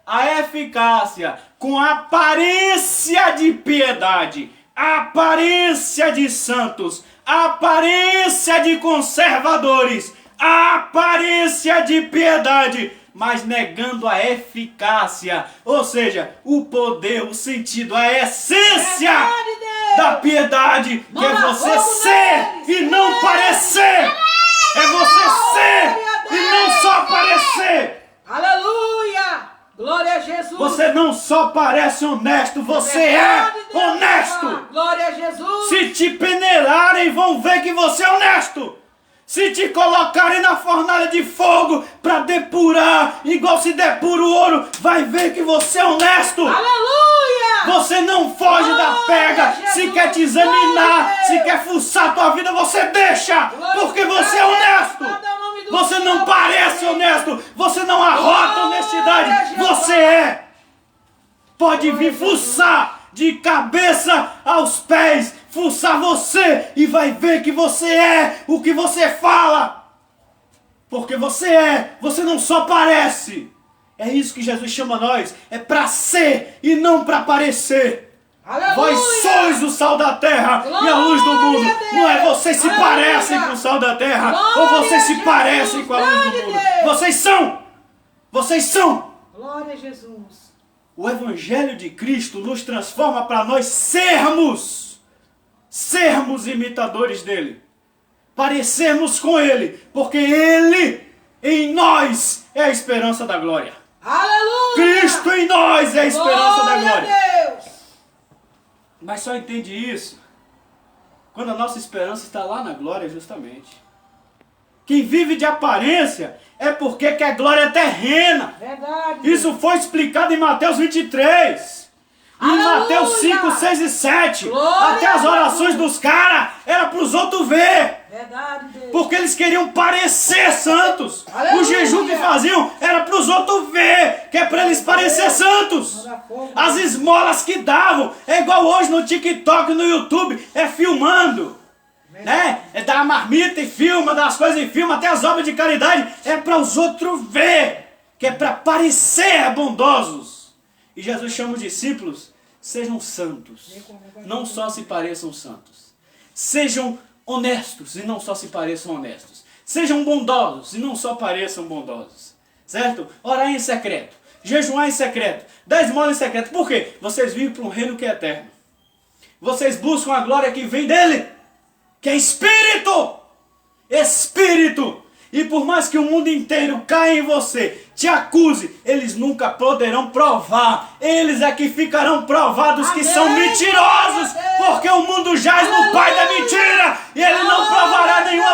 A: a eficácia, com aparência de piedade, aparência de santos, aparência de conservadores, aparência de piedade, mas negando a eficácia, ou seja, o poder, o sentido, a essência
B: Verdade, Deus.
A: da piedade, que é
B: Manda
A: você
B: fogo
A: ser
B: neles.
A: e não parecer. É você ser e não só parecer.
B: Aleluia. Glória a Jesus.
A: Você não só parece honesto, você
B: Verdade,
A: é
B: Deus.
A: honesto.
B: Glória a Jesus.
A: Se te peneirarem, vão ver que você é honesto. Se te colocarem na fornalha de fogo para depurar, igual se depura o ouro, vai ver que você é honesto.
B: Aleluia.
A: Você não foge da pega.
B: Jesus.
A: Se quer te examinar,
B: Glória.
A: se quer fuçar a tua vida, você deixa.
B: Glória.
A: Porque você é honesto.
B: Glória ao nome do
A: Você não
B: Senhor.
A: parece honesto. Você não arrota
B: Glória,
A: honestidade.
B: Jesus.
A: Você é. Pode vir
B: Glória,
A: fuçar de cabeça aos pés, fuçar você e vai ver que você é o que você fala. Porque você não só parece. É isso que Jesus chama nós, é para ser e não para parecer.
B: Aleluia.
A: Vós sois o sal da terra e a luz do mundo.
B: Glória a Deus.
A: Não é vocês se
B: Aleluia.
A: parecem com o sal da terra
B: Glória
A: ou vocês
B: a
A: se
B: Jesus.
A: parecem com a luz do
B: Glória a
A: mundo.
B: Deus.
A: Vocês são.
B: Glória a Jesus.
A: O Evangelho de Cristo nos transforma para nós sermos imitadores dele, parecermos com ele, porque ele em nós é a esperança da glória.
B: Aleluia.
A: Cristo em nós é a esperança da glória.
B: A Deus.
A: Mas só entende isso quando a nossa esperança está lá na glória, justamente. Quem vive de aparência é porque quer glória terrena.
B: Verdade.
A: Isso foi explicado em Mateus 23. Em
B: Aleluia!
A: Mateus 5, 6 e 7.
B: Glória
A: Até as
B: a
A: orações
B: Jesus.
A: dos caras era para os outros ver.
B: Verdade, Deus.
A: Porque eles queriam parecer santos.
B: Aleluia!
A: O jejum que faziam era para os outros ver. Que é para eles parecer santos.
B: Manda fogo.
A: As esmolas que davam. É igual hoje no TikTok, no YouTube. É filmando. Né? É dar a marmita e filma, dar as coisas e filma, até as obras de caridade. É para os outros ver. Que é para parecer bondosos. E Jesus chama os discípulos, sejam santos. Não só se pareçam santos. Sejam honestos e não só se pareçam honestos. Sejam bondosos e não só pareçam bondosos. Certo? Orar em secreto. Jejuar em secreto. Dar esmola em secreto. Por quê? Vocês vivem para um reino que é eterno. Vocês buscam a glória que vem dele. Que é Espírito. Espírito. E por mais que o mundo inteiro caia em você, te acuse, eles nunca poderão provar. Eles é que ficarão provados que
B: Amém.
A: são mentirosos, porque o mundo jaz no pai da mentira e ele não provará nenhuma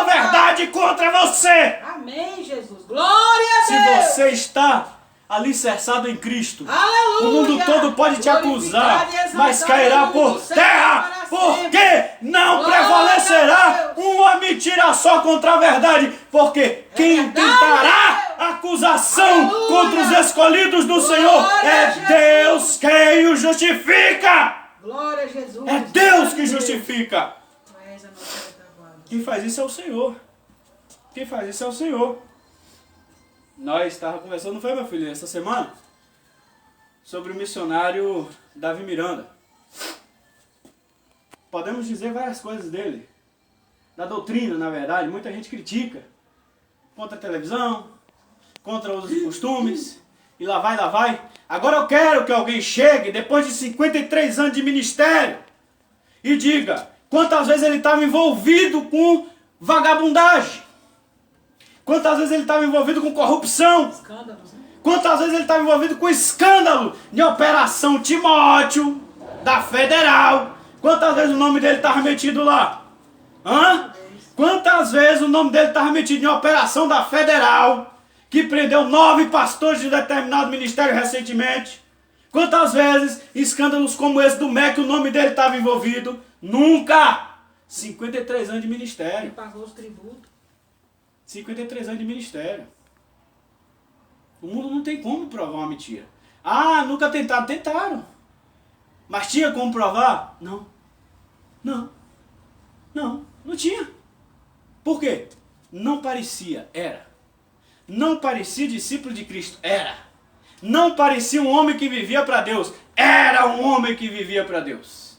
A: você.
B: Amém, Jesus. Glória a
A: Se
B: Deus.
A: você está alicerçado em Cristo,
B: Aleluia.
A: o mundo todo pode te acusar,
B: Glorificado e exaltado
A: mas
B: é o
A: cairá
B: nome
A: por
B: do Senhor
A: terra,
B: para
A: porque
B: sempre.
A: não
B: Glória
A: prevalecerá
B: a Deus.
A: uma mentira só contra a verdade, porque quem
B: verdade,
A: tentará
B: Deus.
A: acusação
B: Aleluia.
A: contra os escolhidos do
B: Glória
A: Senhor
B: a
A: é
B: Jesus.
A: Deus quem o justifica.
B: Glória a Jesus.
A: É Deus que justifica.
B: Tu és a nossa retaguarda.
A: Quem faz isso é o Senhor. Quem faz isso é o Senhor. Nós estávamos conversando, não foi, meu filho, essa semana? Sobre o missionário Davi Miranda. Podemos dizer várias coisas dele. Da doutrina, na verdade. Muita gente critica. Contra a televisão, contra os costumes. E lá vai, lá vai. Agora eu quero que alguém chegue, depois de 53 anos de ministério, e diga quantas vezes ele estava envolvido com vagabundagem. Quantas vezes ele estava envolvido com corrupção.
B: Escândalos, né?
A: Quantas vezes ele estava envolvido com escândalo de Operação Timóteo, da Federal. Quantas vezes o nome dele estava metido lá? Hã? Quantas vezes o nome dele estava metido em Operação da Federal, que prendeu 9 pastores de determinado ministério recentemente? Quantas vezes escândalos como esse do MEC, o nome dele estava envolvido? Nunca! 53 anos de ministério.
B: Ele pagou os tributos.
A: 53 anos de ministério. O mundo não tem como provar uma mentira. Ah, nunca tentaram. Tentaram. Mas tinha como provar? Não. Não. Não. Não tinha. Por quê? Não parecia. Era. Não parecia discípulo de Cristo. Era. Não parecia um homem que vivia para Deus. Era um homem que vivia para Deus.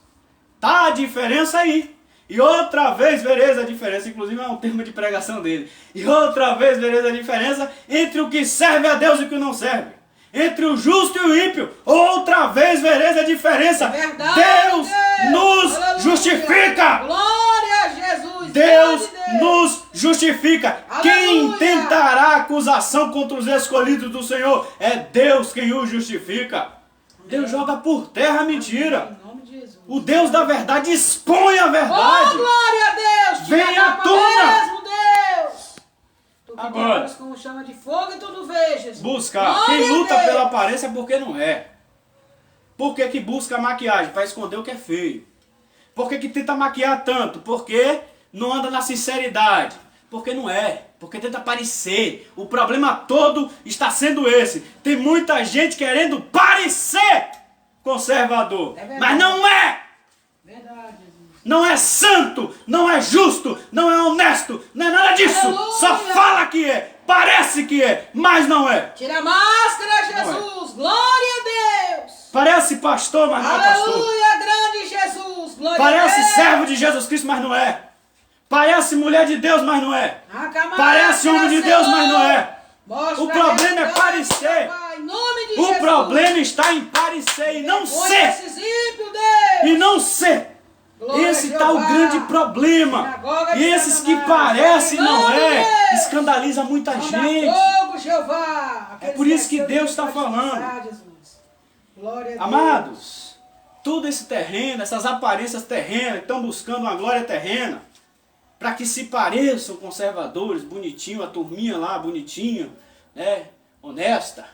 A: Tá a diferença aí. E outra vez vereis a diferença, inclusive é um termo de pregação dele. E outra vez vereis a diferença entre o que serve a Deus e o que não serve. Entre o justo e o ímpio. Outra vez vereis a diferença.
B: Verdade,
A: Deus nos
B: Aleluia.
A: justifica.
B: Glória a Jesus.
A: Deus
B: Glória a Deus.
A: nos justifica.
B: Aleluia.
A: Quem tentará acusação contra os escolhidos do Senhor é Deus quem o justifica. Deus joga por terra a mentira.
B: Em nome de Jesus.
A: O Deus da verdade expõe a
B: Oh,
A: verdade.
B: glória a Deus! Te
A: Vem à
B: acaba
A: tona.
B: mesmo, Deus! Tu que
A: Agora.
B: devoras como chama de fogo e tudo vê, Jesus.
A: Buscar.
B: Glória
A: Quem
B: a
A: luta
B: Deus.
A: pela aparência é porque não é. Por que que busca maquiagem? Para esconder o que é feio. Por que que tenta maquiar tanto? Porque não anda na sinceridade. Porque não é. Porque tenta parecer. O problema todo está sendo esse. Tem muita gente querendo parecer conservador.
B: É verdade.
A: Mas não é.
B: Verdade, Jesus.
A: Não é santo, não é justo, não é honesto, não é nada disso.
B: Aleluia.
A: Só fala que é, parece que é, mas não é.
B: Tira a máscara, Jesus. Glória a Deus.
A: Parece pastor, mas não é pastor.
B: Aleluia, grande Jesus. Glória a
A: Parece
B: Deus.
A: servo de Jesus Cristo, mas não é. Parece mulher de Deus, mas não é.
B: Arranca a
A: Parece
B: máscara,
A: homem de
B: Senhor.
A: Deus, mas não é.
B: Mostra
A: O problema é
B: a
A: parecer.
B: Pai, em nome de
A: O
B: Jesus.
A: problema está em parecer e não
B: Põe
A: ser.
B: esses ímpios, Deus.
A: E não ser.
B: Glória
A: Esse
B: a
A: tá o
B: Jeová.
A: grande problema.
B: Sinagoga de
A: E esses que
B: Satanás.
A: parecem
B: Em
A: não
B: nome de
A: é,
B: Deus.
A: escandaliza muita
B: Manda
A: gente.
B: fogo, Jeová. Aqueles
A: por isso que
B: seus
A: Deus está
B: pode
A: falando.
B: passar, Jesus. Glória a Deus.
A: Amados, todo esse terreno, essas aparências terrenas, que estão buscando uma glória terrena, para que se pareçam conservadores, bonitinho, a turminha lá, bonitinho, né, honesta.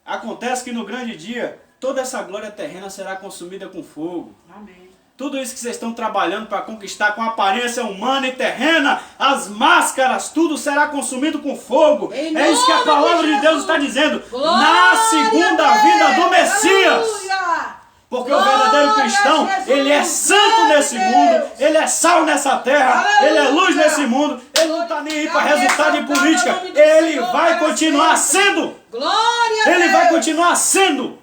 A: Acontece que no grande dia, toda essa glória terrena será consumida com fogo.
B: Amém.
A: Tudo isso que vocês estão trabalhando para conquistar com aparência humana e terrena, as máscaras, tudo será consumido com fogo.
B: Em
A: É isso que a
B: nome
A: palavra
B: de
A: de Deus
B: Jesus.
A: está dizendo.
B: Glória
A: Na segunda
B: a Deus.
A: vinda do Messias.
B: Aleluia.
A: Porque o verdadeiro
B: Glória a
A: cristão,
B: Jesus.
A: ele é santo
B: Glória a
A: nesse
B: Deus.
A: mundo, ele é sal nessa terra,
B: Aleluia.
A: ele é luz nesse mundo, ele não está nem aí para resultado de
B: Exaltado
A: política,
B: é o nome do
A: ele
B: Senhor
A: vai
B: para
A: continuar
B: sempre.
A: sendo.
B: Glória a
A: Ele
B: Deus.
A: vai continuar sendo.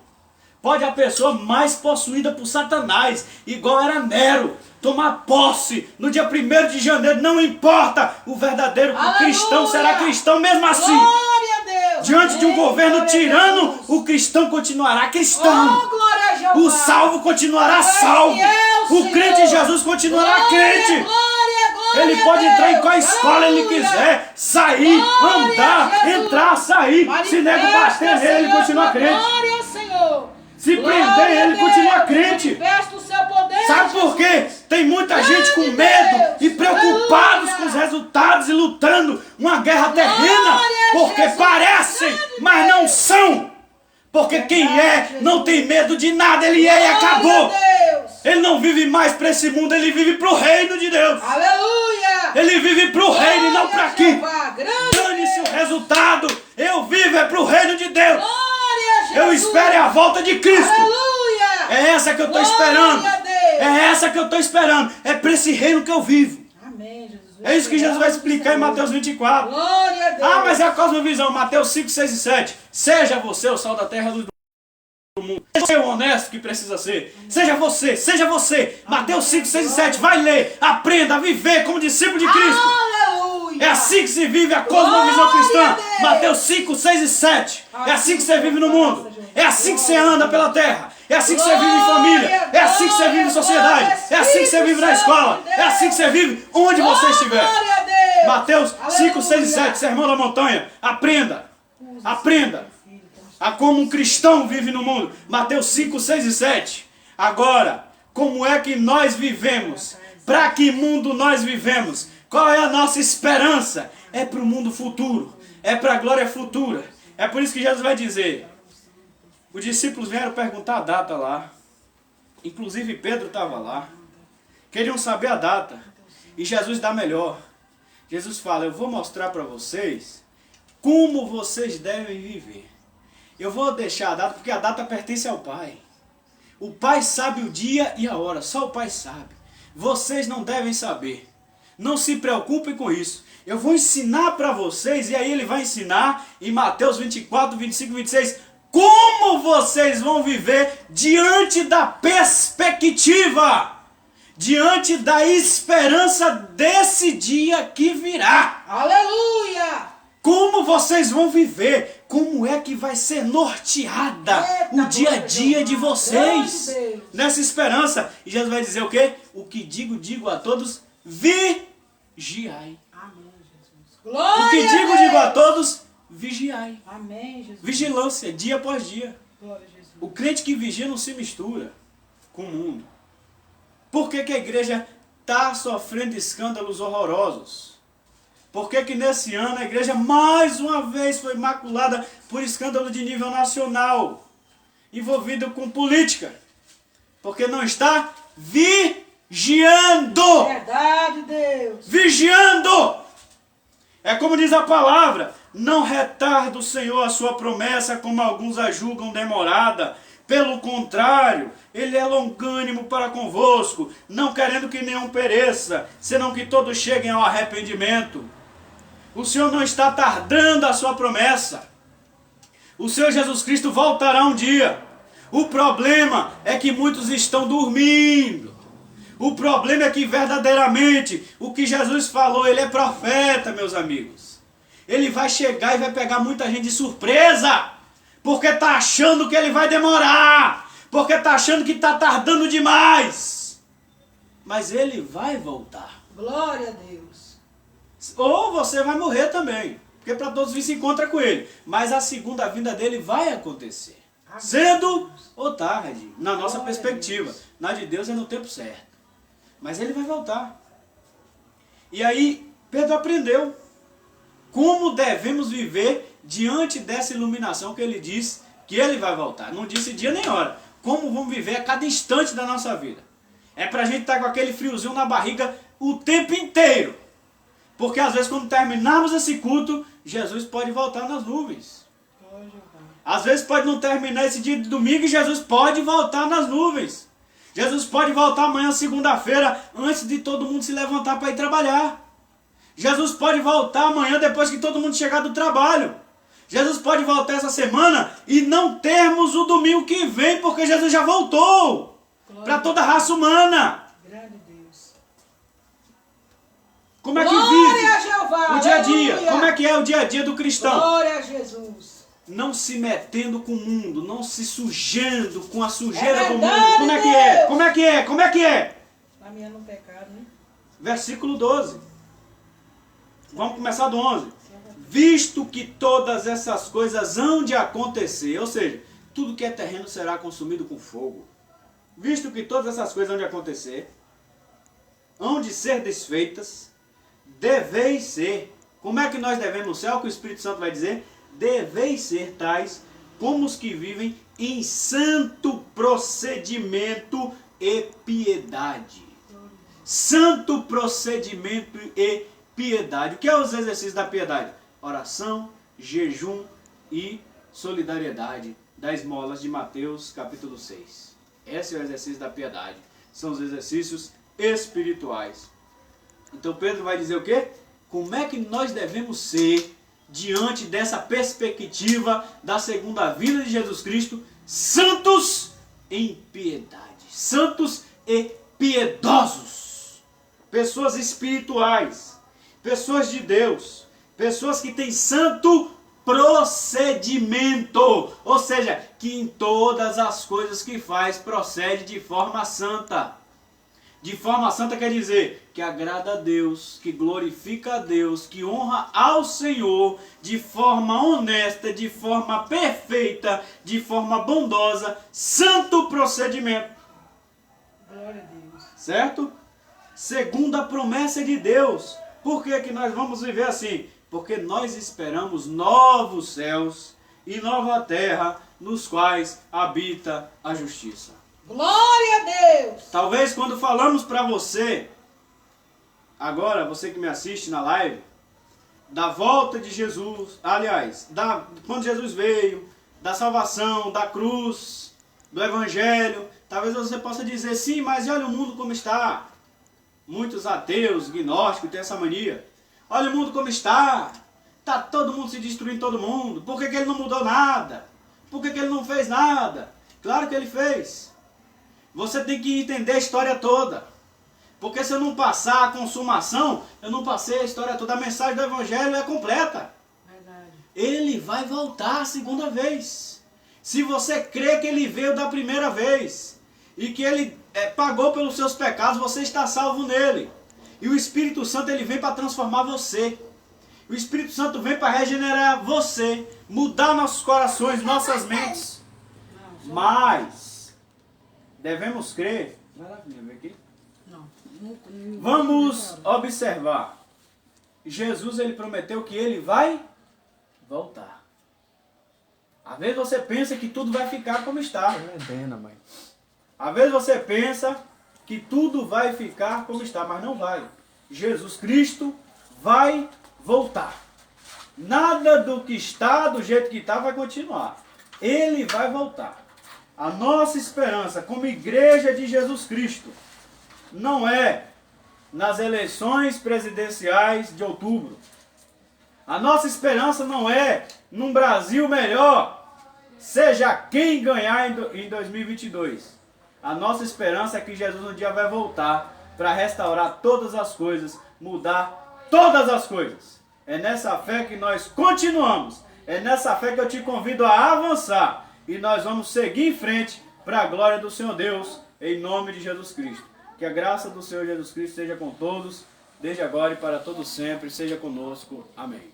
A: Pode a pessoa mais possuída por Satanás, igual era Nero, tomar posse no dia 1º de janeiro, não importa. O verdadeiro
B: Aleluia.
A: cristão será cristão mesmo assim.
B: Glória a Deus.
A: Diante de um
B: Amém.
A: governo
B: Glória a
A: tirano,
B: Jesus.
A: o cristão continuará cristão.
B: Oh, glória a Jeová.
A: O salvo continuará
B: Tu és
A: salvo.
B: fiel,
A: O
B: Senhor.
A: crente em Jesus continuará
B: Glória,
A: crente.
B: Glória, glória
A: Ele pode
B: a
A: entrar em
B: Deus.
A: qual escola ele
B: Aleluia.
A: quiser, sair,
B: Glória
A: andar,
B: a Jesus.
A: entrar, sair. Se nego
B: Manifesta,
A: bater nele, ele
B: Senhor,
A: continua
B: tua
A: crente.
B: Glória, Senhor.
A: Se
B: Glória
A: prender,
B: a
A: ele
B: Deus.
A: continua crente.
B: Manifesta o seu poder,
A: Sabe por quê?
B: Jesus.
A: Tem muita gente com medo e preocupados com os resultados e lutando uma guerra terrena, porque parecem, mas não são. Porque quem é não tem medo de nada, ele é e acabou. Ele não vive mais para esse mundo, ele vive para o reino de Deus.
B: Aleluia!
A: Ele vive para o reino e não para aqui. Dane-se o resultado, eu vivo é para o reino de Deus. Eu espero a volta de Cristo.
B: Aleluia!
A: É essa que eu estou esperando. É essa que eu estou esperando. É para esse reino que eu vivo.
B: Amém, Jesus.
A: É isso que Jesus vai explicar em Mateus 24.
B: Glória a Deus.
A: Ah, mas é a cosmovisão. Mateus 5, 6 e 7. Seja você o sal da terra do mundo. Seja o honesto que precisa ser. Seja você, seja você. Mateus 5, 6 e 7. Vai ler, aprenda a viver como discípulo de Cristo.
B: Aleluia!
A: É assim que se vive a cosmovisão cristã. Mateus 5, 6 e 7. É assim que você vive no mundo. É assim que você anda pela terra. É assim que você vive em família. É assim que você vive em sociedade. É assim que você vive na escola. É assim que você vive onde você estiver. Mateus 5, 6 e 7. Sermão da montanha. Aprenda. Aprenda a como um cristão vive no mundo. Mateus 5, 6 e 7. Agora, como é que nós vivemos? Para que mundo nós vivemos? Qual é a nossa esperança? É para o mundo futuro. É para a glória futura. É por isso que Jesus vai dizer. Os discípulos vieram perguntar a data lá. Inclusive Pedro estava lá. Queriam saber a data. E Jesus dá melhor. Jesus fala, eu vou mostrar para vocês como vocês devem viver. Eu vou deixar a data, porque a data pertence ao Pai. O Pai sabe o dia e a hora. Só o Pai sabe. Vocês não devem saber. Não se preocupem com isso. Eu vou ensinar para vocês, e aí ele vai ensinar em Mateus 24, 25 e 26, como vocês vão viver diante da perspectiva, diante da esperança desse dia que virá.
B: Aleluia!
A: Como vocês vão viver, como é que vai ser norteada o dia a dia de vocês nessa esperança. E Jesus vai dizer o quê? O que digo a todos, vigiai.
B: Amém, Jesus.
A: O que digo a todos, vigiai.
B: Amém, Jesus.
A: Vigilância, dia após dia.
B: Glória a Jesus.
A: O crente que vigia não se mistura com o mundo. Por que a igreja está sofrendo escândalos horrorosos? Por que nesse ano a igreja mais uma vez foi maculada por escândalo de nível nacional, envolvido com política? Porque não está vigiando.
B: Verdade, Deus.
A: Vigiando. É como diz a palavra, não retarda o Senhor a sua promessa, como alguns a julgam demorada. Pelo contrário, Ele é longânimo para convosco, não querendo que nenhum pereça, senão que todos cheguem ao arrependimento. O Senhor não está tardando a sua promessa. O Senhor Jesus Cristo voltará um dia. O problema é que muitos estão dormindo. O problema é que verdadeiramente o que Jesus falou, Ele é profeta, meus amigos. Ele vai chegar e vai pegar muita gente de surpresa. Porque está achando que Ele vai demorar. Porque está achando que está tardando demais. Mas Ele vai voltar.
B: Glória a Deus.
A: Ou você vai morrer também. Porque para todos vir se encontra com Ele. Mas a segunda vinda dele vai acontecer. Amém. Cedo ou tarde. Na nossa perspectiva. Na de Deus é no tempo certo. Mas Ele vai voltar. E aí Pedro aprendeu como devemos viver diante dessa iluminação que Ele diz que Ele vai voltar. Não disse dia nem hora. Como vamos viver a cada instante da nossa vida. É para a gente estar com aquele friozinho na barriga o tempo inteiro. Porque às vezes quando terminarmos esse culto, Jesus pode voltar nas nuvens. Às vezes pode não terminar esse dia de domingo e Jesus pode voltar nas nuvens. Jesus pode voltar amanhã, segunda-feira, antes de todo mundo se levantar para ir trabalhar. Jesus pode voltar amanhã, depois que todo mundo chegar do trabalho. Jesus pode voltar essa semana e não termos o domingo que vem, porque Jesus já voltou para toda a raça humana.
B: Grande Deus.
A: Como é que
B: Glória
A: vive
B: a Jeová,
A: o dia a dia?
B: aleluia.
A: Como é que é o dia a dia do cristão?
B: Glória a Jesus.
A: Não se metendo com o mundo, não se sujando com a sujeira do
B: verdade,
A: mundo. Como é que é?
B: Deus.
A: Como é que é? Como é que é?
B: Caminhando no pecado, né?
A: Versículo 12. Vamos começar do 11. Visto que todas essas coisas hão de acontecer, ou seja, tudo que é terreno será consumido com fogo. Visto que todas essas coisas hão de acontecer, hão de ser desfeitas, deveis ser. Como é que nós devemos ser? É o que o Espírito Santo vai dizer. Deveis ser tais como os que vivem em santo procedimento e piedade. Santo procedimento e piedade. O que é os exercícios da piedade? Oração, jejum e solidariedade. Da esmolas de Mateus capítulo 6. Esse é o exercício da piedade. São os exercícios espirituais. Então Pedro vai dizer o quê? Como é que nós devemos ser diante dessa perspectiva da segunda vinda de Jesus Cristo? Santos em piedade. Santos e piedosos. Pessoas espirituais. Pessoas de Deus. Pessoas que têm santo procedimento. Ou seja, que em todas as coisas que faz procede de forma santa. De forma santa quer dizer que agrada a Deus, que glorifica a Deus, que honra ao Senhor de forma honesta, de forma perfeita, de forma bondosa, santo procedimento.
B: Glória a Deus.
A: Certo? Segundo a promessa de Deus. Por que que nós vamos viver assim? Porque nós esperamos novos céus e nova terra, nos quais habita a justiça.
B: Glória a Deus!
A: Talvez quando falamos para você, agora você que me assiste na live, da volta de Jesus, aliás, quando Jesus veio, da salvação, da cruz, do evangelho, talvez você possa dizer, sim, mas olha o mundo como está. Muitos ateus, gnósticos têm essa mania. Olha o mundo como está. Está todo mundo se destruindo, todo mundo. Por que que ele não mudou nada? Por que que ele não fez nada? Claro que ele fez. Você tem que entender a história toda. Porque se eu não passar a consumação, eu não passei a história toda. A mensagem do evangelho é completa.
B: Verdade.
A: Ele vai voltar a segunda vez. Se você crê que ele veio da primeira vez e que ele pagou pelos seus pecados, você está salvo nele. E o Espírito Santo ele vem para transformar você. O Espírito Santo vem para regenerar você, mudar nossos corações, nossas mentes. Mas devemos crer. Vai lá, filha, vem aqui.
B: Não.
A: Vamos observar. Jesus ele prometeu que ele vai voltar. Às vezes você pensa que tudo vai ficar como está.
C: mãe.
A: Às vezes você pensa que tudo vai ficar como está, mas não vai. Jesus Cristo vai voltar. Nada do que está, do jeito que está, vai continuar. Ele vai voltar. A nossa esperança como igreja de Jesus Cristo não é nas eleições presidenciais de outubro. A nossa esperança não é num Brasil melhor, seja quem ganhar em 2022. A nossa esperança é que Jesus um dia vai voltar para restaurar todas as coisas, mudar todas as coisas. É nessa fé que nós continuamos. É nessa fé que eu te convido a avançar. E nós vamos seguir em frente para a glória do Senhor Deus, em nome de Jesus Cristo. Que a graça do Senhor Jesus Cristo seja com todos, desde agora e para todo sempre. Seja conosco. Amém.